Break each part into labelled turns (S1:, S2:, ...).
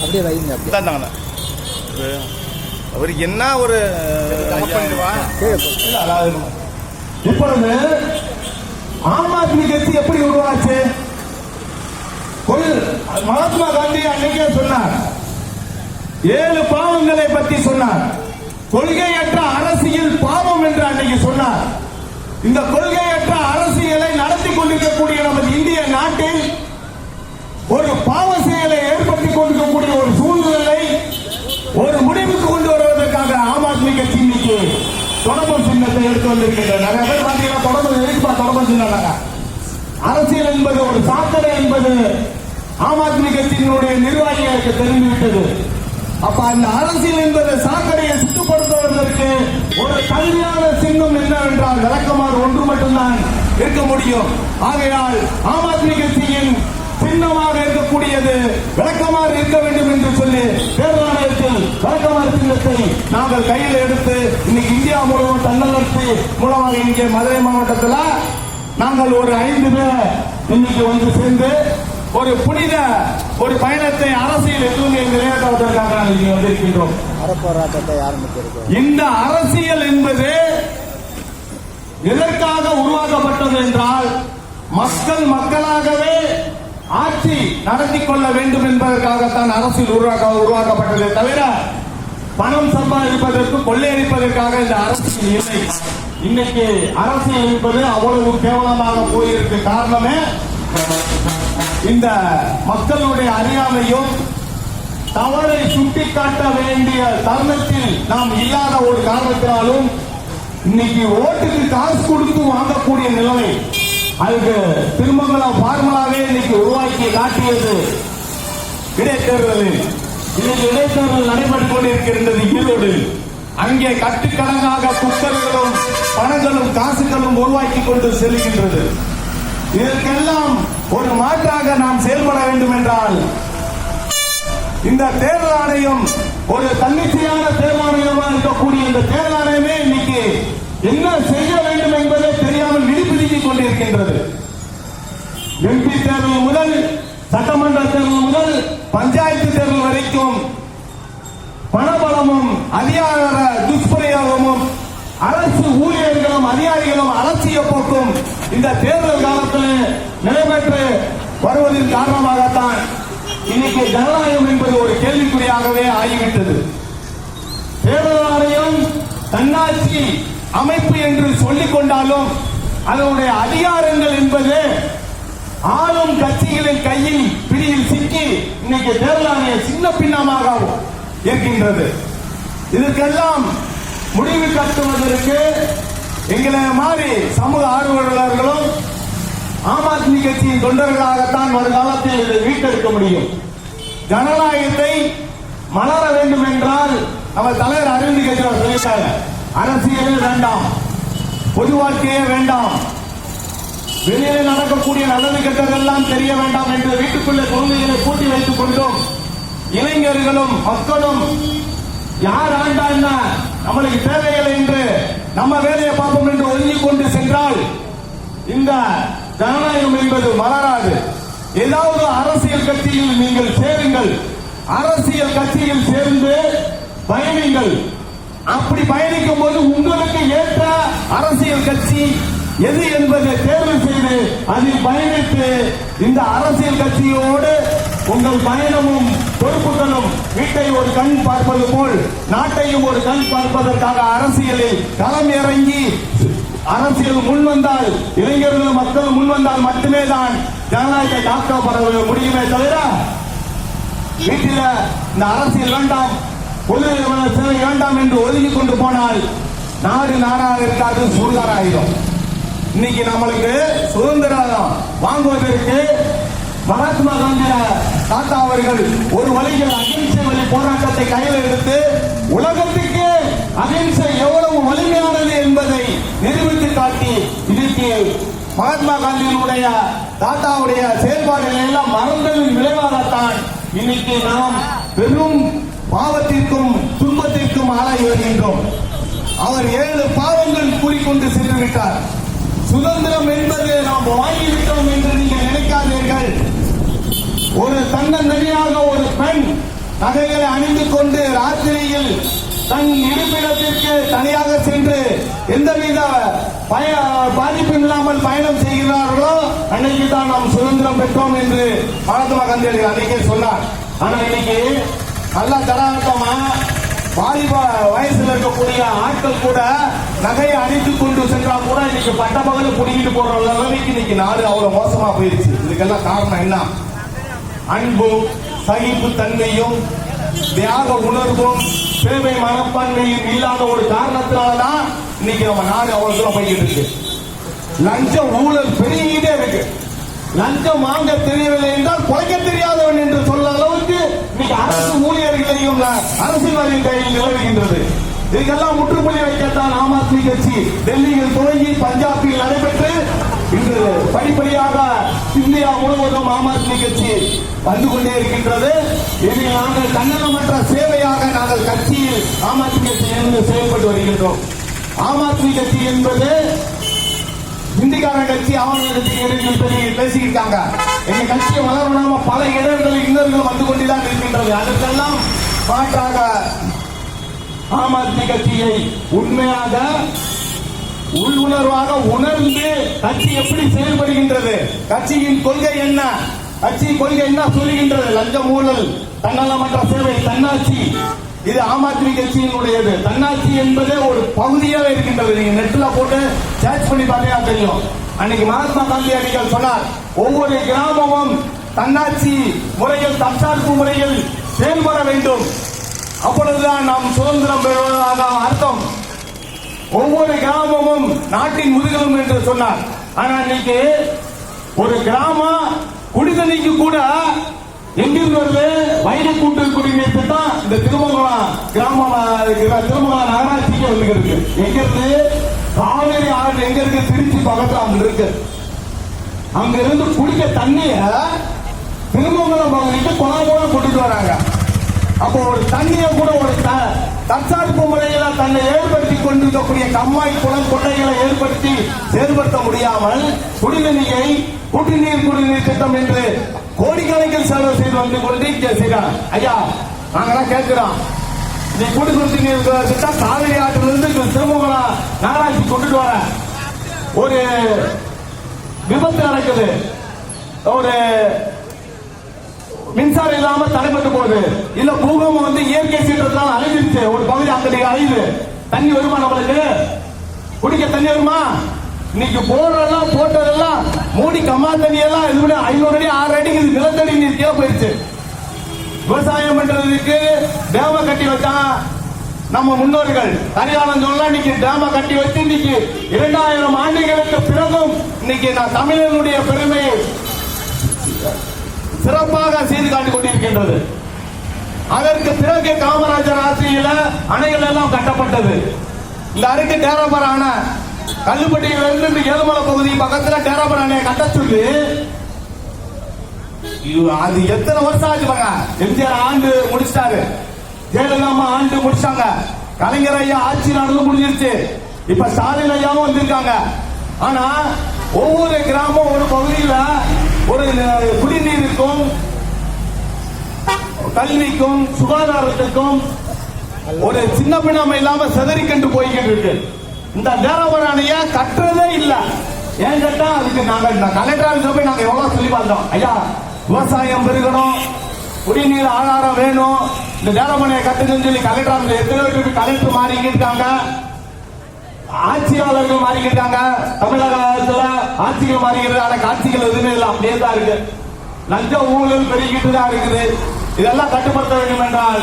S1: அப்படியே வைங்க.
S2: அப்படியே அவருக்கு என்ன ஒரு
S3: இப்பொழுது ஆம் ஆத்மி கட்சி எப்படி உருவாச்சு? மகாத்மா காந்தி அன்னைக்கே சொன்னார், 7 பாவங்களை பற்றி சொன்னார். கொள்கையற்ற அரசியல் பாவம் என்று அன்னைக்கு சொன்னார். இந்த கொள்கையற்ற அரசியலை நடத்தி கொண்டிருக்கக்கூடிய நமது இந்திய நாட்டில் ஒரு பாவ செயலை ஏற்படுத்திக் கொண்டிருக்கக்கூடிய ஒரு சூழ்நிலை ஒரு முடிவுக்கு கொண்டு வருவதற்காக ஆம் ஆத்மி கட்சி இன்னைக்கு தொடர்பு சின்னத்தை எடுத்து வந்திருக்கின்றனர். நிறைய பேர் பாத்தீங்கன்னா தொடர்பு சின்னம் அரசியல் என்பது ஒரு சாக்கடை என்பது ஆம் ஆத்மி கட்சியினுடைய நிர்வாகிகளுக்கு தெரிந்துவிட்டது. அப்ப அந்த அரசியல் என்பது சாக்கடையை சுத்தப்படுத்துவதற்கு ஒரு தகுதியான சின்னம் என்னவென்றால் விளக்கமாறு ஒன்று மட்டும்தான் இருக்க முடியும். ஆகையால் ஆம் ஆத்மி கட்சியின் சின்னமாக இருக்கக்கூடியது விளக்கமாறு இருக்க வேண்டும் என்று சொல்லி தேர்தல் ஆணையத்தில் விளக்கமாறு சின்னத்தை நாங்கள் கையில் எடுத்து இன்னைக்கு இந்தியா முழுவதும் தன்னலர்ச்சி மூலமாக இங்கே மதுரை மாவட்டத்தில் நாங்கள் ஒரு 5 பேர் இன்னைக்கு வந்து சேர்ந்து ஒரு புனித ஒரு பயணத்தை அரசியல் எதுவுமே நிறைவேற்றுவதற்காக நாங்கள் இங்கே வந்திருக்கின்றோம்.
S1: அறப்போராட்டத்தை ஆரம்பித்திருக்கிறோம்.
S3: இந்த அரசியல் என்பது எதற்காக உருவாக்கப்பட்டது என்றால் மக்களாகவே ஆட்சி நடத்தி கொள்ள வேண்டும் என்பதற்காகத்தான் அரசியல் உருவாக்கப்பட்டதே தவிர பணம் சம்பாதிப்பதற்கு கொள்ளையடிப்பதற்காக இந்த அரசியல் இல்லை. இன்னைக்கு அரசியல் என்பது அவ்வளவு கேவலமாக போயிருக்கு. காரணமே இந்த மக்களுடைய அறியாமையும் தவறை சுட்டிக்காட்ட வேண்டிய தருணத்தில் நாம் இல்லாத ஒரு காரணத்தினாலும் இன்னைக்கு ஓட்டுக்கு காசு கொடுத்து வாங்கக்கூடிய நிலைமை அதுக்கு திருமங்கலம் பார்முலாவே இன்னைக்கு உருவாக்கி காட்டியது இடைத்தேர்தலில். இன்னைக்கு இடைத்தேர்தல் நடைபெற்றுக் கொண்டிருக்கின்றது ஈரோடு. அங்கே கட்டுக்கடங்காக குக்கர்களும் பணங்களும் காசுகளும் உருவாக்கி கொண்டு செல்கின்றது. இதற்கெல்லாம் ஒரு மாற்றாக நாம் செயல்பட வேண்டும் என்றால் இந்த தேர்தல் ஆணையம் ஒரு தன்னிச்சையான தேர்தல் ஆணையமாக இருக்கக்கூடிய இந்த தேர்தல் ஆணையமே இன்னைக்கு என்ன செய்ய வேண்டும் என்பதை தெரியாமல் விழிப்புதுக்கிக் கொண்டிருக்கின்றது. எம்பி தேர்தல் முதல் சட்டமன்ற தேர்தல் முதல் பஞ்சாயத்து தேர்தல் வரைக்கும் பணபலமும் அதிகார துஷ்பிரயோகமும் அரசு ஊழியர்களும் அதிகாரிகளும் அலட்சிய போக்கும் இந்த தேர்தல் காலத்தில் நடைபெற்று வருவதன் காரணமாகத்தான் இன்னைக்கு ஜனநாயகம் என்பது ஒரு கேள்விக்குறியாகவே ஆகிவிட்டது. தேர்தல் ஆணையம் தன்னாட்சி அமைப்பு என்று சொல்லிக் கொண்டாலும் அதனுடைய அதிகாரங்கள் என்பது ஆளும் கட்சிகளின் கையில் பிடியில் சிக்கி இன்னைக்கு தேர்தல் ஆணையம் சின்ன பின்னமாக இருக்கின்றது. இதற்கெல்லாம் முடிவு கட்டுவதற்கு எங்களை மாதிரி சமூக ஆர்வலர்களும் ஆம் ஆத்மி கட்சியின் தொண்டர்களாகத்தான் வருகாலத்தில் இதை மீட்டெடுக்க முடியும். ஜனநாயகத்தை மலர வேண்டும் என்றால் நம்ம தலைவர் அரவிந்த் கெஜ்ரிவால் சொல்லிட்டாங்க, அரசியலே வேண்டாம், பொது வாழ்க்கையே வேண்டாம், வெளியே நடக்கக்கூடிய நல்லது கெட்டதெல்லாம் தெரிய வேண்டாம் என்று வீட்டுக்குள்ளே குழந்தைகளை கூட்டி வைத்துக் கொண்டோம். இளைஞர்களும் மக்களும் யார் ஆண்டா என்ன நம்மளுக்கு தேவையில்லை என்று நம்ம வேலையை பார்ப்போம் என்று ஒதுங்கிக் கொண்டு சென்றால் இந்த ஜனநாயகம் என்பது மலராது. ஏதாவது அரசியல் கட்சியில் நீங்கள் சேருங்கள், அரசியல் கட்சியில் சேர்ந்து பயணிங்கள். அப்படி பயணிக்கும் போது உங்களுக்கு ஏற்ற அரசியல் கட்சி எது என்பதை தேர்வு செய்து அதில் பயணித்து இந்த அரசியல் கட்சியோடு உங்கள் பயணமும் பொறுப்புகளும் வீட்டை ஒரு கண் பார்ப்பது போல் நாட்டையும் ஒரு கண் பார்ப்பதற்காக அரசியலில் களம் இறங்கி அரசியல் முன்வந்தால் இளைஞர்கள் மக்கள் முன்வந்தால் மட்டுமே தான் ஜனநாயகத்தை காக்கப்பட முடியுமே தவிர வீட்டில் இந்த அரசியல் வேண்டாம், பொது சேவை வேண்டாம் என்று ஒதுக்கி கொண்டு போனால் நாடு நாடாக இருக்காது, சுடுகாடாயிடும். இன்னைக்கு நம்மளுக்கு சுதந்திரம் வாங்குவதற்கு மகாத்மா காந்தி தாத்தா அவர்கள் ஒரு வழியில் அகிம்சை வழி போராட்டத்தை கையில் எடுத்து உலகத்துக்கு அகிம்சை எவ்வளவு வலிமையானது என்பதை நிரூபித்து காட்டி இன்னைக்கு மகாத்மா காந்தியினுடைய தாத்தாவுடைய செயல்பாடுகளை எல்லாம் மறந்ததின் விளைவாகத்தான் இன்னைக்கு நாம் பெரும் பாவத்திற்கும் துன்பத்திற்கும் ஆளாகி வருகின்றோம். அவர் 7 பாவங்கள் கூறிக்கொண்டு சென்று விட்டார். சுதந்திரம் என்பது நாம் வாங்கிவிட்டோம் என்று நீங்கள் நினைக்காதீர்கள். ஒரு தன்னந்தனியாக ஒரு பெண் நகைகளை அணிந்து கொண்டு ராத்திரியில் தன் இருப்பிடத்திற்கு தனியாக சென்று எந்தவித பாதிப்பும் இல்லாமல் பயணம் செய்கிறார்களோ அன்னைக்கு தான் நாம் சுதந்திரம் பெற்றோம் என்று மகாத்மா காந்தி அன்னைக்கே சொன்னார். ஆனா இன்னைக்கு நல்லா தராட்டமா வாலிப வயசுல இருக்கக்கூடிய ஆட்கள் கூட நகையை அணிந்து கொண்டு சென்றா கூட இன்னைக்கு பட்ட பகல புடிக்கிட்டு போற அளவுக்கு இன்னைக்கு நாடு அவ்வளவு மோசமா போயிருச்சு. இதுக்கெல்லாம் காரணம் என்ன? அன்பும் சகிப்பு தன்மையும் தியாக உணர்வும் சேவை மனப்பான்மையும் இல்லாத ஒரு காரணத்தினாலதான் இன்னைக்கு நம்ம நாடு அவ்வளவு தூரம் போய்கிட்டு இருக்கு. லஞ்சம் ஊழல் பெருகிட்டே இருக்கு. லஞ்சம் வாங்க தெரியவில்லை என்றால் குறைக்க தெரியாதவன் என்று சொல்ல அளவுக்கு இன்னைக்கு அரசு ஊழியர்களையும் அரசியல்வாதியின் கையில் நிலவுகின்றது. இதுக்கெல்லாம் முற்றுப்புள்ளி வைக்கத்தான் ஆம் ஆத்மி கட்சி டெல்லியில் துவங்கி பஞ்சாபில் நடைபெற்று இன்று படிப்படியாக இந்தியா முழுவதும் ஆம் ஆத்மி கட்சி வந்து கொண்டே இருக்கின்றது. இதில் நாங்கள் தன்னலமற்ற சேவையாக நாங்கள் கட்சியில் ஆம் ஆத்மி கட்சி என்று செயல்பட்டு வருகின்றோம். ஆம் ஆத்மி கட்சி என்பது இந்திக்கார கட்சி அவங்க பேசிக்கிட்டாங்க. எங்க கட்சியை வளரணும் பல இடங்களில் இன்னர்கள் வந்து கொண்டுதான் இருக்கின்றது. அதற்கெல்லாம் மாற்றாக ஆம் ஆத்மி கட்சியை உண்மையாக உள்ளுணர்வாக உணர்ந்து கட்சி எப்படி செயல்படுகின்றது, கட்சியின் கொள்கை என்ன, கட்சி கொள்கை என்ன சொல்லுகின்றது, லஞ்சம் ஊழல் தன்னலமற்ற சேவை தன்னாட்சி, இது ஆம் ஆத்மி கட்சியினுடையது. தன்னாட்சி என்பது ஒரு பகுதியாக இருக்கின்றது. நீங்க நெட்ல போட்டு சர்ச் பண்ணி பார்த்தீங்கன்னா தெரியும். அன்னைக்கு மகாத்மா காந்தி அடிகள் சொன்னார், ஒவ்வொரு கிராமமும் தன்னாட்சி முறையில் தற்சார்பு முறையில் செயல்பட வேண்டும், அப்பொழுதுதான் நாம் சுதந்திரம் பெறுவதாக அர்த்தம். ஒவ்வொரு கிராமமும் நாட்டின் முதுகெலும் என்று சொன்னார். ஆனா இன்னைக்கு ஒரு கிராமம் குடிதண்ணிக்கு கூட எங்கிருந்து வருது? வயது கூட்டல் குடிநீர் திட்டம் இந்த திருமங்கலம் திருமங்கலம் நகராட்சிக்கு வந்துருக்கு. எங்கிருந்து? காவிரி ஆறு எங்க இருக்கு? திருச்சி பக்கத்துல அங்க இருக்கு. அங்க இருந்து குடிக்க தண்ணிய திருமங்கலம் பகுதிக்கு குளம் கொண்டுட்டு வராங்க. அப்போ ஒரு தண்ணிய கூட ஒரு தற்சார்பு முறையில தன்னை ஏற்படுத்தி கொண்டிருக்கக்கூடிய கம்மாய் குளம் கொட்டைகளை ஏற்படுத்தி செயல்படுத்த முடியாமல் குடிநீரை குடிநீர் திட்டம் என்று கோடிக்கணக்கில் செலவு செய்து வந்து கொண்டு செய்யறாங்க. ஐயா நாங்கெல்லாம் கேட்கிறோம், நீ குடிநீர் திட்டம் காவிரி ஆற்றிலிருந்து திருமங்கலம் நகராட்சி கொண்டுட்டு வர ஒரு விபத்து நடக்குது, ஒரு மின்சாரம் இல்லாம தடைப்பட்டு போகுது, இல்ல பூகம்பம் வந்து இயற்கை சீற்றத்தால் அழிஞ்சிருச்சு, ஒரு பகுதி அங்க அழியுது, தண்ணி வருமா? நம்மளுக்கு குடிக்க தண்ணி வருமா? இன்னைக்கு போட்டதெல்லாம் மூடி கம்மா தண்ணி எல்லாம் 500 அடி 6 அடிக்கு நிலத்தடி நீர் தேவை போயிருச்சு. விவசாயம் பண்றதுக்கு டேம கட்டி வச்சான் நம்ம முன்னோர்கள். கரிகாலம் சொல்லலாம், இன்னைக்கு டேம கட்டி வச்சு இன்னைக்கு 2000 ஆண்டுகளுக்கு பிறகும் இன்னைக்கு நான் தமிழனுடைய பெருமையை சிறப்பாக செய்து காட்டிக் கொண்டிருக்கின்றது. அதற்கு பிறகு காமராஜர் ஆட்சியில அணைகள் எல்லாம் கட்டப்பட்டது. இந்த அருகே டேராபுர அணை, கல்லுப்பட்டியிலிருந்து ஏழுமலை பகுதி பக்கத்துல டேராபுர அணையை கட்ட சொல்லி அது எத்தனை வருஷம் ஆச்சு பாங்க. எம்ஜிஆர் ஆண்டு முடிச்சிட்டாரு, ஜெயலலிதா ஆண்டு முடிச்சாங்க, கலைஞர் ஐயா ஆட்சி நடந்து முடிஞ்சிருச்சு, இப்ப ஸ்டாலின் ஐயாவும் வந்திருக்காங்க. ஆனா ஒவ்வொரு கிராமம் ஒரு பகுதியில ஒரு குடிநீருக்கும் கல்விக்கும் சுகாதாரத்துக்கும் ஒரு சின்ன பின்னாம இல்லாம செதறிக்கண்டு போய்கிட்டு இருக்கு. இந்த டேராபுர அணைய கட்டுறதே இல்ல. ஏன் கேட்டா அதுக்கு நாங்க கலெக்டர் ஆபீஸ்ல போய் நாங்க எவ்வளவு சொல்லி பார்த்தோம், ஐயா விவசாயம் பெருகணும், குடிநீர் ஆதாரம் வேணும், இந்த டேராபுர அணையை கட்டுதுன்னு சொல்லி கலெக்டர் ஆபீஸ்ல எத்தனை பேருக்கு கலெக்டர் மாறிக்கிட்டு இருக்காங்க, ஆட்சியாளர்கள் மாறிக்கிட்டாங்க. தமிழகத்துல ஆட்சிகள் மாறிக்கிறது, ஆனா காட்சிகள் எதுவுமே இல்லை, அப்படியே தான் இருக்கு. லஞ்ச ஊழல் பெருகிட்டு தான் இருக்குது. இதெல்லாம் கட்டுப்படுத்த வேண்டும் என்றால்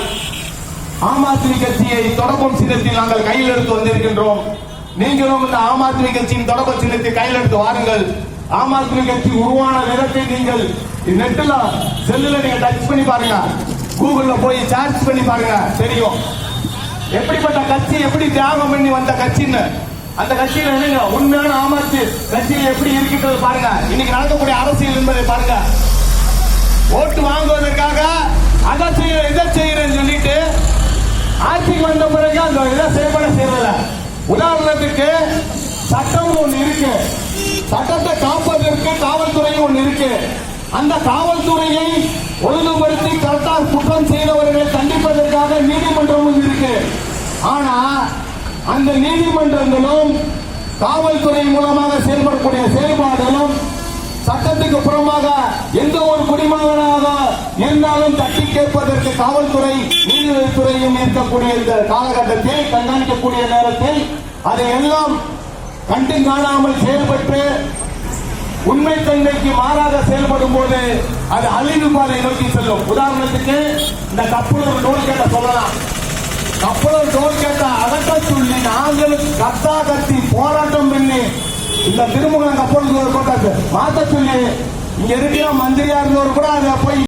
S3: ஆம் ஆத்மி கட்சியை தொடக்கம் சின்னத்தில் நாங்கள் கையில் எடுத்து வந்திருக்கின்றோம். நீங்களும் இந்த ஆம் ஆத்மி கட்சியின் தொடக்க சின்னத்தை கையில் எடுத்து வாருங்கள். ஆம் ஆத்மி கட்சி உருவான விதத்தை நீங்கள் நெட்ல செல்லுல நீங்க டச் பண்ணி பாருங்க, கூகுள்ல போய் சர்ச் பண்ணி பாருங்க, தெரியும் எப்படிப்பட்ட கட்சி, எப்படி தியாகம் பண்ணி வந்த கட்சின்னு. அந்த கட்சியில என்னங்க உண்மையான ஆம் ஆத்மி கட்சியில் எப்படி இருக்கின்றது பாருங்க. இன்னைக்கு நடக்கக்கூடிய அரசியல் என்பதை பாருங்க. ஓட்டு வாங்குவதற்காக அதை செய்யற இதை செய்யறேன்னு சொல்லிட்டு ஆட்சிக்கு வந்த பிறகு அந்த இதை செயல்பட செய்யறதில்ல. உதாரணத்துக்கு சட்டம் ஒண்ணு இருக்கு, சட்டத்தை காப்பதற்கு காவல்துறையும் ஒண்ணு இருக்கு. அந்த காவல்துறையை ஒழுங்குபடுத்தி கரெக்டாக குற்றம் செய்தவர்களை ஆனா அந்த நீதிமன்றங்களும் காவல்துறை மூலமாக செயல்படக்கூடிய செயல்பாடுகளும் சட்டத்துக்கு புறமாக எந்த ஒரு குடிமகனாக இருந்தாலும் தட்டி கேட்பதற்கு காவல்துறை நீதித்துறையும் இருக்கக்கூடிய இந்த காலகட்டத்தில் கண்காணிக்கக்கூடிய நேரத்தில் அதை எல்லாம் கண்டு காணாமல் செயல்பட்டு உண்மை தன்மைக்கு மாறாக செயல்படும் போது அது அழிவு பாதை நோக்கி செல்லும். உதாரணத்துக்கு இந்த கப்பலூர் டோல்கேட்டை சொல்லலாம். கப்பலூர் டோல்கேட்டை அடக்க சொல்லி நாங்கள் கத்தா கத்தி போராட்டம் பண்ணி இந்த திருமங்கலம் கப்பலூர் கோட்டை மாற்ற சொல்லி இங்க இருக்கிற மந்திரியா இருந்தவர் கூட அதை போய்